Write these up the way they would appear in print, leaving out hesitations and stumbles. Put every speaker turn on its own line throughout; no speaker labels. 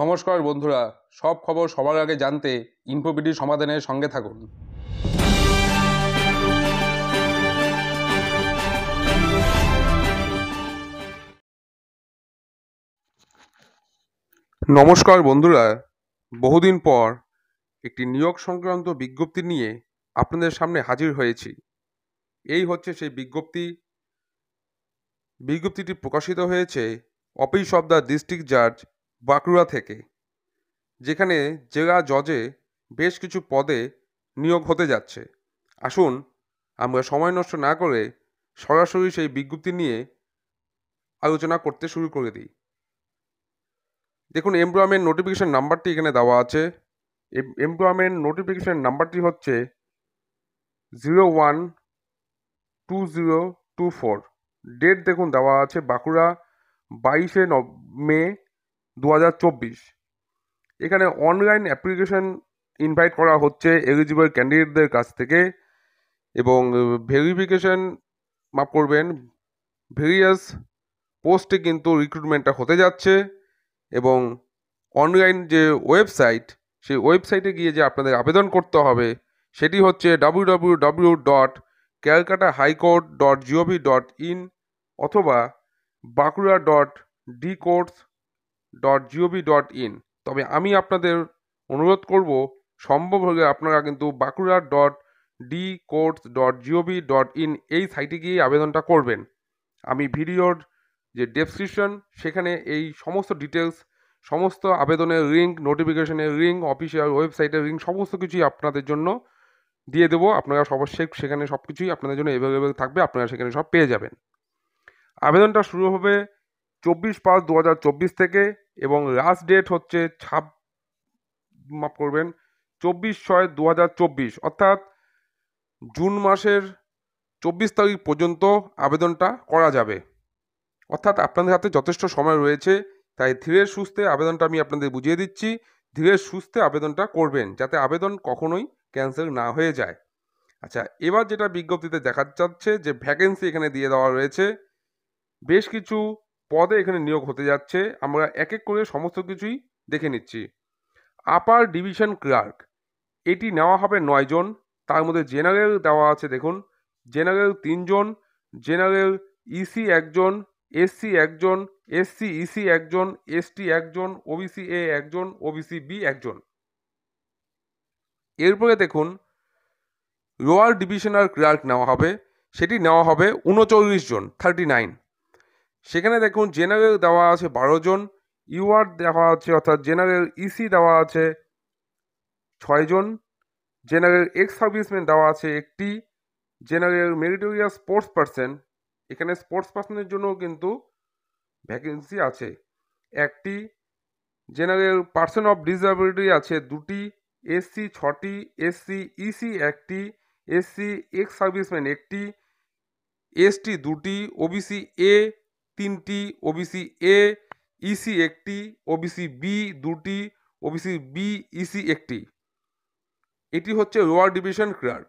নমস্কার বন্ধুরা, সব খবর সবার আগে জানতে ইনফোবিডি সমাধানের সঙ্গে থাকুন। নমস্কার বন্ধুরা, বহুদিন পর একটি নিয়োগ সংক্রান্ত বিজ্ঞপ্তি নিয়ে আপনাদের সামনে হাজির হয়েছি। এই হচ্ছে সেই বিজ্ঞপ্তিটি প্রকাশিত হয়েছে অফিস অব দ্য ডিস্ট্রিক্ট জাজ বাঁকুড়া থেকে, যেখানে জেলা জজে বেশ কিছু পদে নিয়োগ হতে যাচ্ছে। আসুন আমরা সময় নষ্ট না করে সরাসরি সেই বিজ্ঞপ্তি নিয়ে আলোচনা করতে শুরু করে দিই। দেখুন, এমপ্লয়মেন্ট নোটিফিকেশন নাম্বারটি এখানে দেওয়া আছে। এমপ্লয়মেন্ট নোটিফিকেশন নাম্বারটি হচ্ছে 012024। ডেট দেখুন দেওয়া আছে বাঁকুড়া 22শে মে 2024। এখানে অনলাইন অ্যাপ্লিকেশন ইনভাইট করা হচ্ছে এলিজিবল ক্যান্ডিডেটদের কাছ থেকে, এবং ভেরিফিকেশন মাপ করবেন ভেরিয়াস পোস্টে কিন্তু রিক্রুটমেন্টটা হতে যাচ্ছে। এবং অনলাইন যে ওয়েবসাইট, সেই ওয়েবসাইটে গিয়ে যে আপনাদের আবেদন করতে হবে সেটি হচ্ছে www.calcutta.highcourt.gov.in অথবা baঁকুড়া.dcourts.gov.in। তবে আমি আপনাদের অনুরোধ করব, সম্ভব হলে আপনারা কিন্তু baঁকুড়া.dcourts.gov.in এই সাইটে গিয়ে আবেদনটা করবেন। আমি ভিডিওর যে ডেসক্রিপশন, সেখানে এই সমস্ত ডিটেলস, সমস্ত আবেদনের লিঙ্ক, নোটিফিকেশনের লিঙ্ক, অফিসিয়াল ওয়েবসাইটের লিঙ্ক সমস্ত কিছুই আপনাদের জন্য দিয়ে দেবো। আপনারা অবশ্যই সেখানে সব কিছুই আপনাদের জন্য অ্যাভেলেবেল থাকবে, আপনারা সেখানে সব পেয়ে যাবেন। আবেদনটা শুরু হবে 24/5/2024 থেকে, এবং লাস্ট ডেট হচ্ছে 24/6/2024, অর্থাৎ জুন মাসের 24 তারিখ পর্যন্ত আবেদনটা করা যাবে। অর্থাৎ আপনাদের হাতে যথেষ্ট সময় রয়েছে, তাই ধীরে সুস্থে আবেদনটা আমি আপনাদের বুঝিয়ে দিচ্ছি। ধীরে সুস্থে আবেদনটা করবেন, যাতে আবেদন কখনোই ক্যান্সেল না হয়ে যায়। আচ্ছা, এবার যেটা বিজ্ঞপ্তিতে দেখা যাচ্ছে যে ভ্যাকেন্সি এখানে দিয়ে দেওয়া রয়েছে, বেশ কিছু পদে এখানে নিয়োগ হতে যাচ্ছে। আমরা এক এক করে সমস্ত কিছুই দেখে নিচ্ছি। আপার ডিভিশন ক্লার্ক, এটি নেওয়া হবে 9 জন। তার মধ্যে জেনারেল দেওয়া আছে, দেখুন জেনারেল 3 জন, জেনারেল ইসি 1 জন, এসসি 1 জন, এসসি ইসি 1 জন, এসটি 1 জন, ওবিসি এ 1 জন, ওবিসি বি 1 জন। এরপরে দেখুন লোয়ার ডিভিশনাল ক্লার্ক নেওয়া হবে, সেটি নেওয়া হবে 39 জন, 39। সেখানে দেখুন জেনারেল দেওয়া আছে 12 জন, ইউআর দেওয়া আছে অর্থাৎ জেনারেল ইসি দেওয়া আছে 6 জন, জেনারেল এক্স সার্ভিসম্যান দেওয়া আছে 1টি, জেনারেল মেরিটোরিয়াস স্পোর্টস পার্সন, এখানে স্পোর্টস পার্সনের জন্য কিন্তু ভ্যাকেন্সি আছে 1টি, জেনারেল পার্সন অফ ডিসএবিলিটি আছে 2টি, এসসি 6টি, এসসি ইসি 1টি, এসসি এক্স সার্ভিসম্যান 1টি, এসটি 2টি, ওবিসি এ 3টি, ওবিসি এ ইসি 1টি, ওবিসি বি 2টি, ওবিসি বি ইসি 1টি। এটি হচ্ছে লোয়ার ডিভিশন ক্লার্ক।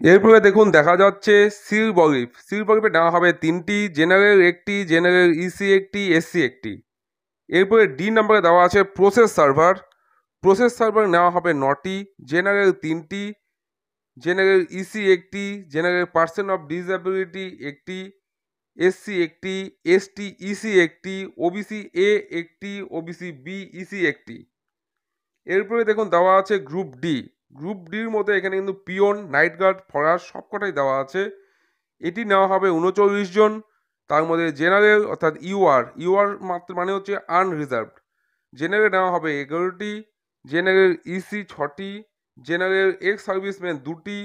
এরপরে দেখুন দেখা যাচ্ছে সিল বগিফে নেওয়া হবে 3টি, জেনারেল 1টি, জেনারেল ইসি 1টি, এসসি 1টি। এরপরে ডি নাম্বারে দেওয়া আছে প্রসেস সার্ভার নেওয়া হবে 9টি, জেনারেল 3টি, জেনারেল ইসি 1টি, জেনারেল পার্সন অফ ডিসএবিলিটি 1টি, এসসি 1টি, এসটি ইসি 1টি, ওবিসি এ 1টি, ওবিসি বি ইসি 1টি। এরপরে দেখুন দেওয়া আছে গ্রুপ ডির মধ্যে এখানে কিন্তু পিওন, নাইট গার্ড, ফরাস সবকটাই দেওয়া আছে। এটি নেওয়া হবে 39 জন। তার মধ্যে জেনারেল অর্থাৎ ইউআর মাত্র মানে হচ্ছে আনরিজার্ভড, জেনারেল নেওয়া হবে 11টি, জেনারেল ইসি 6টি, জেনারেল এক্স সার্ভিসম্যান 2টি,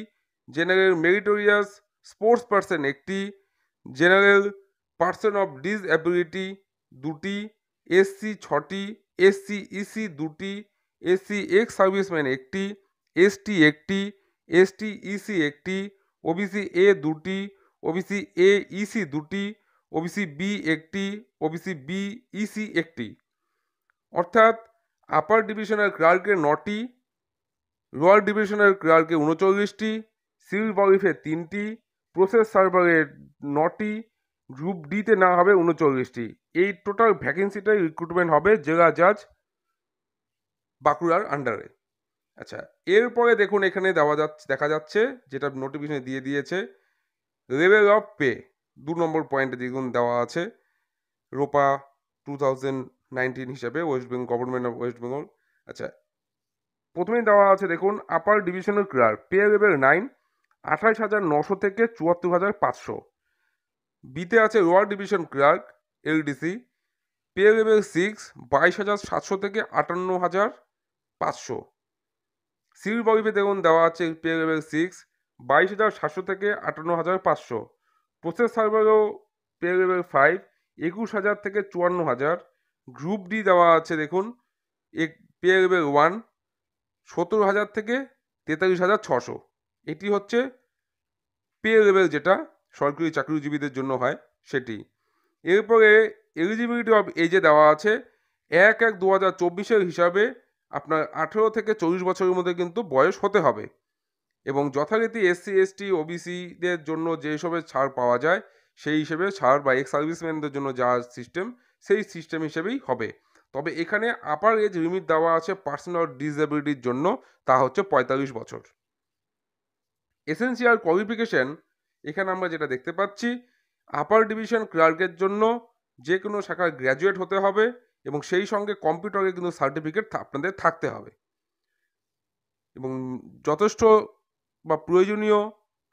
জেনারেল মেরিটোরিয়াস স্পোর্টস পার্সন 1টি, জেনারেল পার্সন অফ ডিসএবিলিটি 2টি, এসসি 6টি, এসসি ইসি 2টি, এসসি এক্স সার্ভিসম্যান 1টি, এসটি 1টি, এসটি ইসি 1টি, ওবিসি এ 2টি, ওবিসি এ ইসি 2টি, ওবিসি বি 1টি, ওবিসি বি ইসি 1টি। অর্থাৎ আপার ডিভিশনাল ক্লার্কের 9টি, লোয়ার ডিভিশনাল ক্লার্কে 39টি, সিভিল বগিফে 3টি, প্রসেস সার্ভারে 9টি, গ্রুপ ডিতে না হবে 39টি। এই টোটাল ভ্যাকেন্সিটাই রিক্রুটমেন্ট হবে জেলা জাজ বাঁকুড়ার আন্ডারে। আচ্ছা, এরপরে দেখুন এখানে দেখা যাচ্ছে যেটা নোটিফিকেশনে দিয়ে দিয়েছে, লেভেল অফ পে 2 নম্বর পয়েন্টে দেখুন দেওয়া আছে রোপা 2019 হিসাবে, ওয়েস্ট বেঙ্গল গভর্নমেন্ট অফ ওয়েস্ট বেঙ্গল। আচ্ছা, প্রথমেই দেওয়া আছে দেখুন upper divisional clerk pay level 9 28,900 থেকে 74,500। বিতে আছে lower division clerk LDC pay level 6 22,700 থেকে 58,500। সিভিল বগিতে দেখুন দেওয়া আছে পে লেভেল 6 22,700 থেকে 58,500। প্রসেস সার্ভারও পে লেভেল 5 21,000 থেকে 54,000। গ্রুপ ডি দেওয়া আছে দেখুন পে লেভেল 1 17,000 থেকে 43,600। এটি হচ্ছে পে লেভেল যেটা সরকারি চাকরিজীবীদের জন্য হয় সেটি। এরপরে এলিজিবিলিটি অফ এজে দেওয়া আছে 1/1/2024 হিসাবে আপনার 18 থেকে 40 বছরের মধ্যে কিন্তু বয়স হতে হবে, এবং যথারীতি এসসি এসটি ওবিসিদের জন্য যেসবের ছাড় পাওয়া যায় সেই হিসেবে ছাড় বা এক্স সার্ভিসম্যানদের জন্য যা সিস্টেম সেই সিস্টেম হিসেবেই হবে। তবে এখানে আপার এজ লিমিট দেওয়া আছে পার্সন অর ডিসএবিলিটির জন্য, তা হচ্ছে 45 বছর। এসেনশিয়াল কোয়ালিফিকেশন এখানে আমরা যেটা দেখতে পাচ্ছি, আপার ডিভিশন ক্লার্কের জন্য যে কোনো শাখায় গ্র্যাজুয়েট হতে হবে এবং সেই সঙ্গে কম্পিউটারে কিন্তু সার্টিফিকেট আপনাদের থাকতে হবে, এবং যথেষ্ট বা প্রয়োজনীয়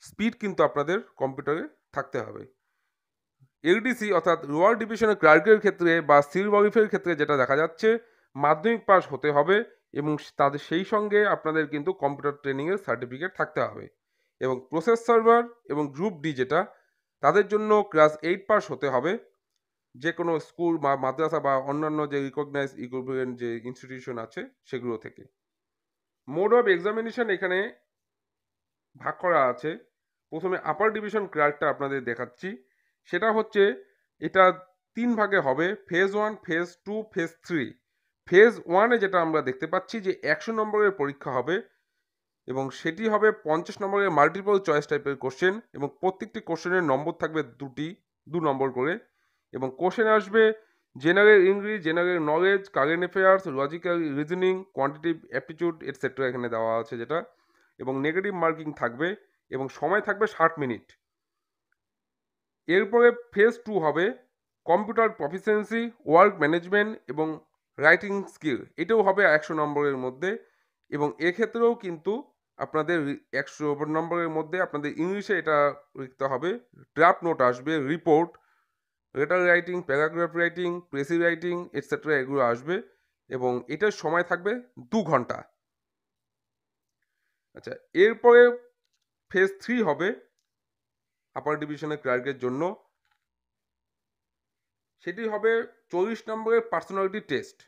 স্পিড কিন্তু আপনাদের কম্পিউটারে থাকতে হবে। এলডিসি অর্থাৎ লোয়ার ডিভিশনের ক্লার্কের ক্ষেত্রে বা সিভিল ওয়ারিফের ক্ষেত্রে যেটা দেখা যাচ্ছে, মাধ্যমিক পাস হতে হবে এবং তাদের সেই সঙ্গে আপনাদের কিন্তু কম্পিউটার ট্রেনিংয়ের সার্টিফিকেট থাকতে হবে। এবং প্রসেস সার্ভার এবং গ্রুপ ডি যেটা, তাদের জন্য ক্লাস 8 পাস হতে হবে যে কোনো স্কুল বা মাদ্রাসা বা অন্যান্য যে রিকগনাইজ ইকুইভ্যালেন্ট যে ইনস্টিটিউশন আছে সেগুলো থেকে। মোড অফ এক্সামিনেশন এখানে ভাগ করা আছে। প্রথমে আপার ডিভিশন ক্লার্কটা আপনাদের দেখাচ্ছি, সেটা হচ্ছে এটা 3 ভাগে হবে, ফেজ 1, ফেজ 2, ফেজ 3। ফেজ 1-এ যেটা আমরা দেখতে পাচ্ছি যে 100 নম্বরের পরীক্ষা হবে এবং সেটি হবে 50 নম্বরের মাল্টিপল চয়েস টাইপের কোশ্চেন, এবং প্রত্যেকটি কোশ্চেনের নম্বর থাকবে 2 নম্বর করে, এবং কোশ্চেন আসবে general English, general knowledge, current affairs, logical reasoning, quantitative aptitude etcetera এখানে দেওয়া আছে যেটা, এবং নেগেটিভ মার্কিং থাকবে এবং সময় থাকবে 60 মিনিট। এরপরে ফেজ 2 হবে কম্পিউটার প্রফিসিয়েন্সি, ওয়ার্ক ম্যানেজমেন্ট এবং রাইটিং স্কিল, এটাও হবে 100 নম্বরের মধ্যে, এবং এক্ষেত্রেও কিন্তু আপনাদের 100 নম্বরের মধ্যে আপনাদের ইংলিশে এটা লিখতে হবে, ড্রাফট নোট আসবে, report, letter writing, paragraph writing, precis writing etcetera এগুলো আসবে, এবং এটার সময় থাকবে 2 ঘন্টা। আচ্ছা, এরপরে ফেজ 3 হবে আপার ডিভিশনের ক্লার্কের জন্য, সেটি হবে 40 নম্বরের পার্সোনালিটি টেস্ট।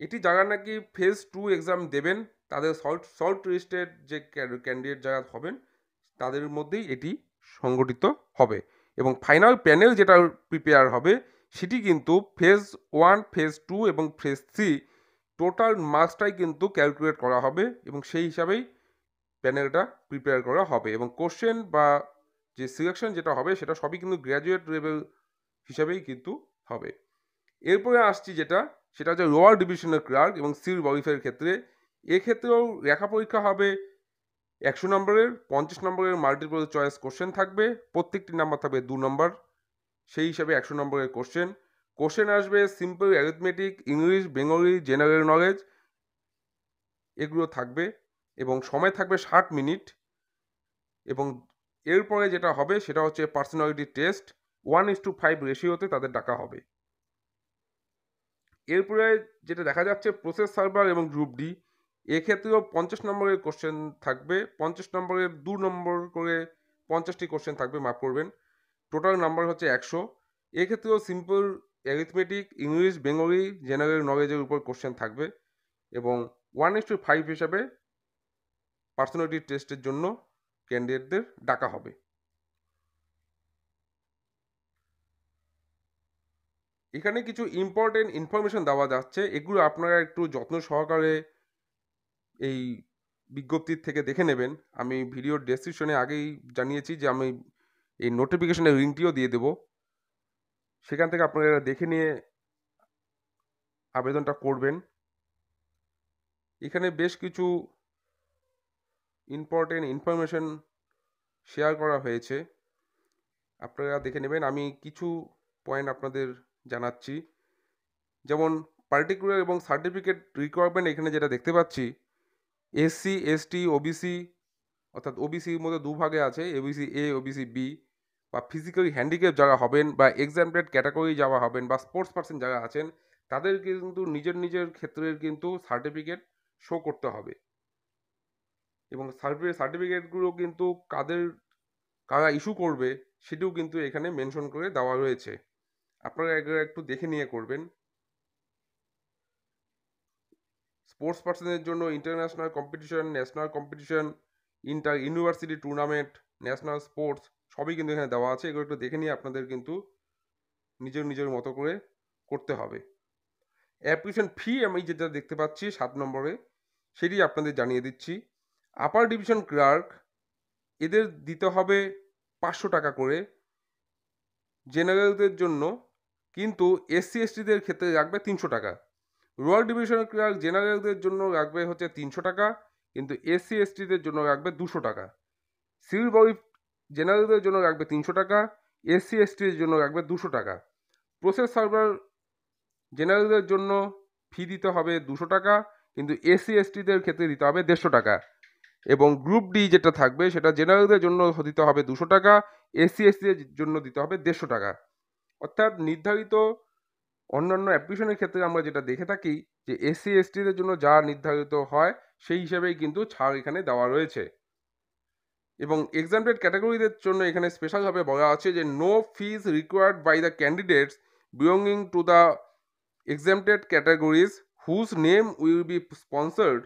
এটি যারা নাকি ফেজ 2 এক্সাম দেবেন তাদের শর্ট লিস্টেড যে ক্যান্ডিডেট যারা হবেন তাদের মধ্যেই এটি সংগঠিত হবে, এবং ফাইনাল প্যানেল যেটা প্রিপেয়ার হবে সেটি কিন্তু ফেজ 1, ফেজ 2 এবং ফেজ 3 টোটাল মার্কসটাই কিন্তু ক্যালকুলেট করা হবে, এবং সেই হিসাবেই প্যানেলটা প্রিপেয়ার করা হবে, এবং কোশ্চেন বা যে সিলেকশন যেটা হবে সেটা সবই কিন্তু গ্র্যাজুয়েট লেভেল হিসাবেই কিন্তু হবে। এরপরে আসছি যেটা, সেটা হচ্ছে লোয়ার ডিভিশনের ক্লার্ক এবং সিভিল ওয়ারিফের ক্ষেত্রে। এক্ষেত্রেও লেখা পরীক্ষা হবে 100 নম্বরের, 50 নম্বরের মাল্টিপল চয়েস কোশ্চেন থাকবে, প্রত্যেকটি নাম্বার থাকবে 2 নম্বর, সেই হিসাবে 100 নম্বরের কোশ্চেন আসবে simple arithmetic, English, Bengali, general knowledge এগুলো থাকবে, এবং সময় থাকবে 60 মিনিট। এবং এরপরে যেটা হবে সেটা হচ্ছে পার্সোনালিটি টেস্ট, 1:5 রেশিওতে তাদের ডাকা হবে। এরপরে যেটা দেখা যাচ্ছে প্রসেস সার্ভার এবং গ্রুপ ডি, এক্ষেত্রেও 50 নম্বরের কোশ্চেন থাকবে, 50 নম্বরের 2 নম্বর করে 50টি কোশ্চেন থাকবে, মাফ করবেন, টোটাল নাম্বার হচ্ছে 100। এক্ষেত্রেও simple arithmetic, English, Bengali, general নলেজের উপর কোশ্চেন থাকবে, এবং 1:5 হিসাবে পার্সোনালিটি টেস্টের জন্য ক্যান্ডিডেটদের ডাকা হবে। এখানে কিছু ইম্পর্টেন্ট ইনফরমেশন দেওয়া যাচ্ছে, এগুলো আপনারা একটু যত্ন সহকারে এই বিজ্ঞপ্তির থেকে দেখে নেবেন। আমি ভিডিওর ডেসক্রিপশনে আগেই জানিয়েছি যে আমি এই নোটিফিকেশনের লিঙ্কটিও দিয়ে দেব, সেখান থেকে আপনারা দেখে নিয়ে আবেদনটা করবেন। এখানে বেশ কিছু ইম্পর্টেন্ট ইনফরমেশন শেয়ার করা হয়েছে, আপনারা দেখে নেবেন। আমি কিছু পয়েন্ট আপনাদের জানাচ্ছি। যেমন পার্টিকুলার এবং সার্টিফিকেট রিকোয়ারমেন্ট এখানে যেটা দেখতে পাচ্ছি, এসসি এসটি ওবিসি, অর্থাৎ ওবিসির মধ্যে দুভাগে আছে, ওবিসি এ ওবিসি বি, বা ফিজিক্যালি হ্যান্ডিক্যাপ যারা হবেন বা এক্সামপ্টেড ক্যাটাগরি যারা হবেন বা স্পোর্টস পার্সন যারা আছেন, তাদের কিন্তু নিজের নিজের ক্ষেত্রের কিন্তু সার্টিফিকেট শো করতে হবে। এবং সার্টিফিকেটগুলো কিন্তু কারা ইস্যু করবে সেটিও কিন্তু এখানে মেনশন করে দেওয়া রয়েছে, আপনারা একটু দেখে নিয়ে করবেন। স্পোর্টস পার্সনের জন্য international competition, national competition, inter university tournament, national sports সবই কিন্তু এখানে দেওয়া আছে, এগুলো একটু দেখে নিয়ে আপনাদের কিন্তু নিজের নিজের মতো করে করতে হবে। অ্যাপ্লিকেশন ফি আমি যেটা দেখতে পাচ্ছি 7 নম্বরে, সেটি আপনাদের জানিয়ে দিচ্ছি। আপার ডিভিশন ক্লার্ক এদের দিতে হবে 500 টাকা করে জেনারেলদের জন্য, কিন্তু এসসি এসটিদের ক্ষেত্রে রাখবে 300 টাকা। রয়্যাল ডিভিশন ক্লার্ক জেনারেলদের জন্য রাখবে হচ্ছে 300 টাকা, কিন্তু এসসি এসটিদের জন্য রাখবে 200 টাকা। সিভিল বডি জেনারেলদের জন্য রাখবে 300 টাকা, এসসি এসটির জন্য রাখবে 200 টাকা। প্রসেস সার্ভার জেনারেলদের জন্য ফি দিতে হবে 200 টাকা, কিন্তু এসসি এসটিদের ক্ষেত্রে দিতে হবে 150 টাকা। এবং গ্রুপ ডি যেটা থাকবে সেটা জেনারেলদের জন্য দিতে হবে 200 টাকা, এসসি এসটিদের জন্য দিতে হবে 150 টাকা। অর্থাৎ নির্ধারিত অন্যান্য অ্যাপ্লিকেশনের ক্ষেত্রে আমরা যেটা দেখে থাকি যে এসসি এসটিদের জন্য যা নির্ধারিত হয় সেই হিসেবেই কিন্তু ছাড় এখানে দেওয়া রয়েছে। এবং এক্সামটেড ক্যাটাগরিদের জন্য এখানে স্পেশালভাবে বলা আছে যে no fees required by the candidates belonging to the exempted categories whose name will be sponsored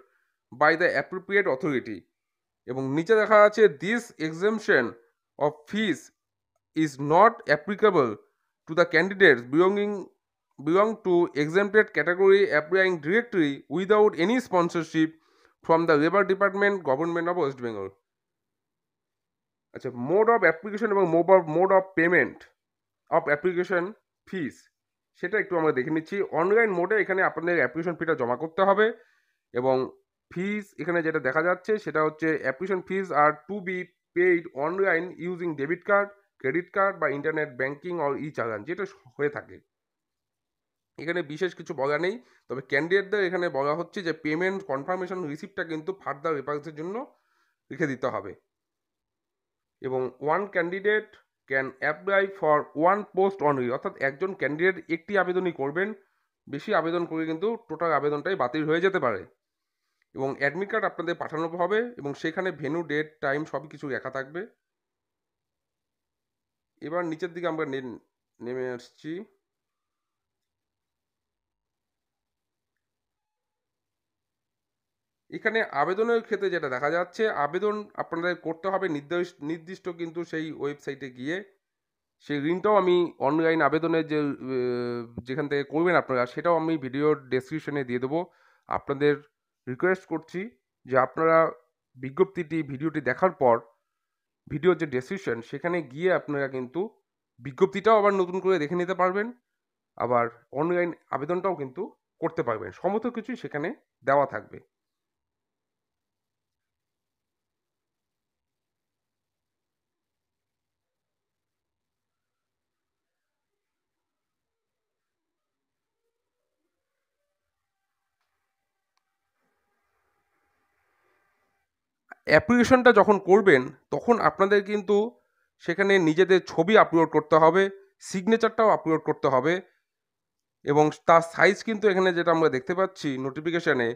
by the appropriate authority। এবং নিচে দেখা আছে this exemption of fees is not applicable to the candidates belong to exempted category applying directly without any sponsorship from the Labour Department, Government of West Bengal। আচ্ছা, mode of application এবং mode of payment of application fees সেটা একটু আমরা দেখে নিচ্ছি। Online মোডে এখানে আপনাদের অ্যাপ্লিকেশন ফিটা জমা করতে হবে, এবং ফিস এখানে যেটা দেখা যাচ্ছে সেটা হচ্ছে application fees are to be paid online using debit card, credit card বা internet banking or e challan, যেটা হয়ে থাকে। এখানে বিশেষ কিছু বলা নেই, তবে ক্যান্ডিডেটদের এখানে বলা হচ্ছে যে পেমেন্ট কনফার্মেশন রিসিপ্টটা কিন্তু ফার্দার রেফারেন্সের জন্য রেখে দিতে হবে। এবং one candidate can apply for one post only, অর্থাৎ একজন ক্যান্ডিডেট একটি আবেদনই করবেন, বেশি আবেদন করে কিন্তু টোটাল আবেদনটাই বাতিল হয়ে যেতে পারে। এবং অ্যাডমিট কার্ড আপনাদের পাঠানো হবে এবং সেখানে ভেন্যু, ডেট, টাইম সব কিছু লেখা থাকবে। এবার নিচের দিকে আমরা নেমে আসছি। এখানে আবেদনের ক্ষেত্রে যেটা দেখা যাচ্ছে, আবেদন আপনাদের করতে হবে নির্দিষ্ট কিন্তু সেই ওয়েবসাইটে গিয়ে। সেই লিঙ্কটাও আমি অনলাইন আবেদনের যেখান থেকে করবেন আপনারা, সেটাও আমি ভিডিওর ডেসক্রিপশনে দিয়ে দেবো। আপনাদের রিকোয়েস্ট করছি যে আপনারা ভিডিওটি দেখার পর ভিডিওর যে ডেসক্রিপশন সেখানে গিয়ে আপনারা কিন্তু বিজ্ঞপ্তিটাও আবার নতুন করে দেখে নিতে পারবেন, আবার অনলাইন আবেদনটাও কিন্তু করতে পারবেন, সমস্ত কিছুই সেখানে দেওয়া থাকবে। অ্যাপ্লিকেশনটা যখন করবেন তখন আপনাদের কিন্তু সেখানে নিজেদের ছবি আপলোড করতে হবে, সিগনেচারটাও আপলোড করতে হবে, এবং তার সাইজ কিন্তু এখানে যেটা আমরা দেখতে পাচ্ছি নোটিফিকেশানে,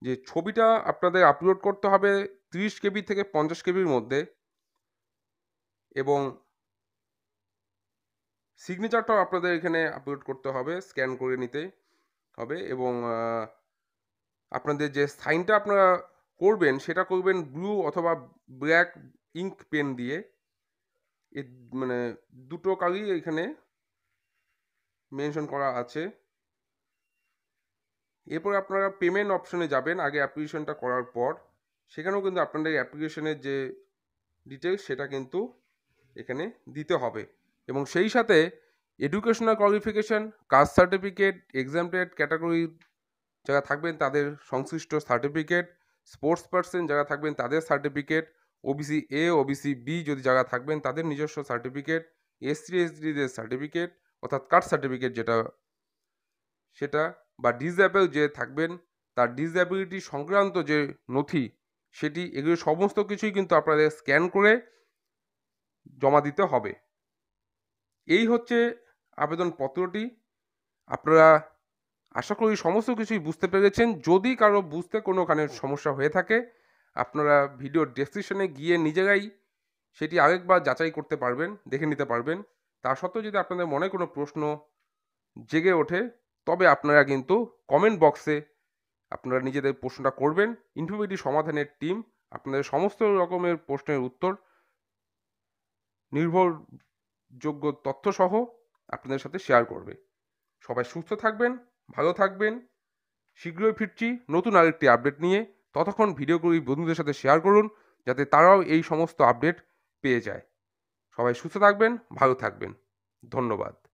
যে ছবিটা আপনাদের আপলোড করতে হবে 30 কেবি থেকে 50 কেবির মধ্যে, এবং সিগনেচারটাও আপনাদের এখানে আপলোড করতে হবে, স্ক্যান করে নিতে হবে। এবং আপনাদের যে সাইনটা আপনারা করবেন সেটা করবেন ব্লু অথবা ব্ল্যাক ইঙ্ক পেন দিয়ে, মানে দুটো কালই এখানে মেনশন করা আছে। এরপর আপনারা পেমেন্ট অপশনে যাবেন আগে অ্যাপ্লিকেশনটা করার পর, সেখানেও কিন্তু আপনাদের অ্যাপ্লিকেশনের যে ডিটেলস সেটা কিন্তু এখানে দিতে হবে। এবং সেই সাথে educational qualification, caste certificate, exempted category যারা থাকবেন তাদের সংশ্লিষ্ট সার্টিফিকেট, স্পোর্টস পার্সন যারা থাকবেন তাদের certificate, OBC A, OBC B যদি যারা থাকবেন তাদের নিজস্ব সার্টিফিকেট, এসসি এসটিদের সার্টিফিকেট অর্থাৎ কাস্ট সার্টিফিকেট যেটা সেটা, বা ডিসএবল যে থাকবেন তার ডিসএবিলিটি সংক্রান্ত যে নথি সেটি, এগুলো সমস্ত কিছুই কিন্তু আপনাদের স্ক্যান করে জমা দিতে হবে। এই হচ্ছে আবেদনপত্রটি। আপনারা আশা করি সমস্ত কিছুই বুঝতে পেরেছেন। যদি কারো বুঝতে কোনোখানে সমস্যা হয়ে থাকে আপনারা ভিডিওর ডেসক্রিপশনে গিয়ে নিজেরাই সেটি আরেকবার যাচাই করতে পারবেন, দেখে নিতে পারবেন। তা সত্ত্বেও যদি আপনাদের মনে কোনো প্রশ্ন জেগে ওঠে তবে আপনারা কিন্তু কমেন্ট বক্সে আপনারা নিজেদের প্রশ্নটা করবেন। ইনফরমেটিভ সমাধানের টিম আপনাদের সমস্ত রকমের প্রশ্নের উত্তর নির্ভরযোগ্য তথ্যসহ আপনাদের সাথে শেয়ার করবে। সবাই সুস্থ থাকবেন, ভালো থাকবেন। শীঘ্রই ফিরছি নতুন আরেকটি আপডেট নিয়ে। ততক্ষণ ভিডিওগুলি বন্ধুদের সাথে শেয়ার করুন যাতে তারাও এই সমস্ত আপডেট পেয়ে যায়। সবাই সুস্থ থাকবেন, ভালো থাকবেন। ধন্যবাদ।